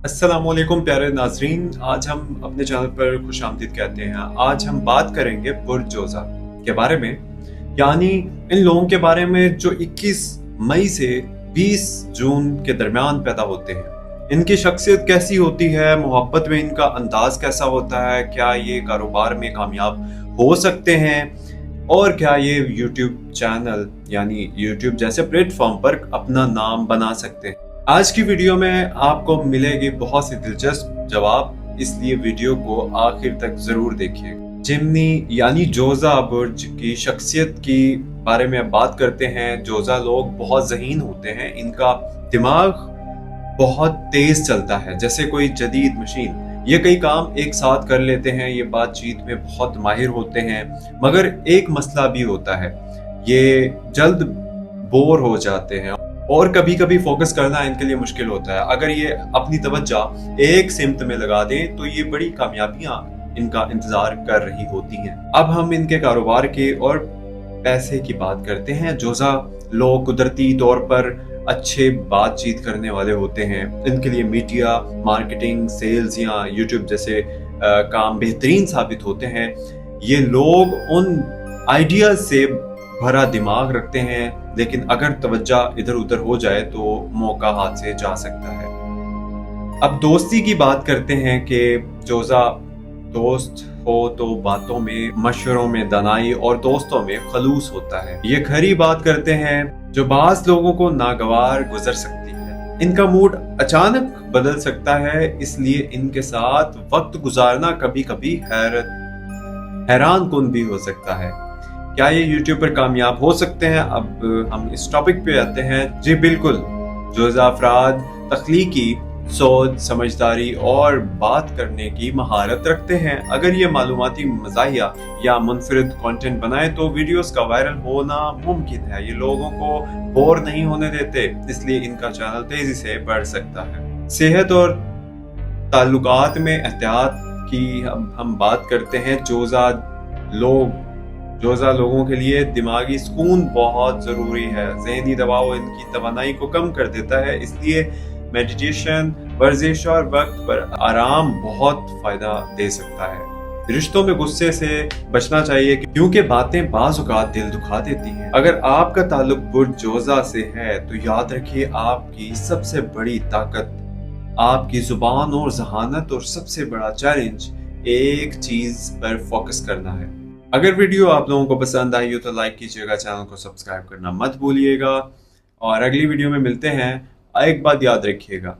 अस्सलामुअलैकुम प्यारे नाजरीन, आज हम अपने चैनल पर खुशामदीद कहते हैं। आज हम बात करेंगे बुर्ज जोजा के बारे में, यानी इन लोगों के बारे में जो 21 मई से 20 जून के दरमियान पैदा होते हैं। इनकी शख्सियत कैसी होती है, मोहब्बत में इनका अंदाज कैसा होता है, क्या ये कारोबार में कामयाब हो सकते हैं और क्या ये यूट्यूब चैनल यानी यूट्यूब जैसे प्लेटफॉर्म पर अपना नाम बना सकते हैं। आज की वीडियो में आपको मिलेगी बहुत सी दिलचस्प जवाब, इसलिए वीडियो को आखिर तक जरूर देखिए। चिमनी यानी जोजा बुर्ज की शख्सियत की बारे में बात करते हैं। जोजा लोग बहुत ज़हीन होते हैं, इनका दिमाग बहुत तेज चलता है जैसे कोई जदीद मशीन। ये कई काम एक साथ कर लेते हैं, ये बातचीत में बहुत माहिर होते हैं, मगर एक मसला भी होता है, ये जल्द बोर हो जाते हैं और कभी कभी फोकस करना इनके लिए मुश्किल होता है। अगर ये अपनी तवज्जो एक सिमत में लगा दें तो ये बड़ी कामयाबियां इनका इंतजार कर रही होती हैं। अब हम इनके कारोबार के और पैसे की बात करते हैं। जोजा लोग कुदरती तौर पर अच्छे बातचीत करने वाले होते हैं। इनके लिए मीडिया, मार्केटिंग, सेल्स या यूट्यूब जैसे काम बेहतरीन साबित होते हैं। ये लोग उन आइडियाज से भरा दिमाग रखते हैं, लेकिन अगर तवज्जो इधर उधर हो जाए तो मौका हाथ से जा सकता है। अब दोस्ती की बात करते हैं कि जोजा दोस्त हो तो बातों में, मशवरों में दानाई और दोस्तों में खलूस होता है। ये खरी बात करते हैं जो बास लोगों को नागवार गुजर सकती है। इनका मूड अचानक बदल सकता है, इसलिए इनके साथ वक्त गुजारना कभी कभी हैरान कुन भी हो सकता है। क्या ये यूट्यूब पर कामयाब हो सकते हैं? अब हम इस टॉपिक पे आते हैं। जी बिल्कुल, जोजा अफराद तख्लीकी सोच, समझदारी और बात करने की महारत रखते हैं। अगर ये मालूमाती मज़ाहिया या मुनफरिद कंटेंट बनाए तो वीडियोस का वायरल होना मुमकिन है। ये लोगों को बोर नहीं होने देते, इसलिए इनका चैनल तेजी से बढ़ सकता है। सेहत और ताल्लुकात में एहतियात की हम बात करते हैं। जोजा लोगों के लिए दिमागी सुकून बहुत ज़रूरी है। ज़हनी दबाव इनकी तवानाई को कम कर देता है, इसलिए मेडिटेशन, वर्जिश और वक्त पर आराम बहुत फ़ायदा दे सकता है। रिश्तों में गुस्से से बचना चाहिए क्योंकि बातें बाज़ औक़ात दिल दुखा देती हैं। अगर आपका ताल्लुक बुर्ज जोजा से है तो याद रखिए, आपकी सबसे बड़ी ताकत आपकी ज़ुबान और ज़हानत, और सबसे बड़ा चैलेंज एक चीज़ पर फोकस करना है। अगर वीडियो आप लोगों को पसंद आई हो तो लाइक कीजिएगा, चैनल को सब्सक्राइब करना मत भूलिएगा और अगली वीडियो में मिलते हैं। एक बात याद रखिएगा,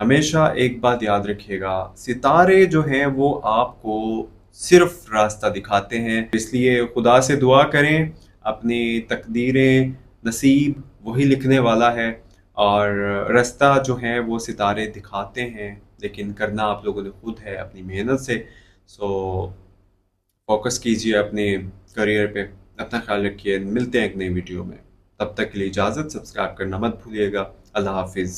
हमेशा एक बात याद रखिएगा, सितारे जो हैं वो आपको सिर्फ रास्ता दिखाते हैं, इसलिए खुदा से दुआ करें, अपनी तकदीरें, नसीब वही लिखने वाला है और रास्ता जो है वो सितारे दिखाते हैं, लेकिन करना आप लोगों ने खुद है अपनी मेहनत से। फोकस कीजिए अपने करियर पे, अपना ख्याल रखिए। मिलते हैं एक नई वीडियो में, तब तक के लिए इजाज़त। सब्सक्राइब करना मत भूलिएगा। अल्लाह हाफिज़।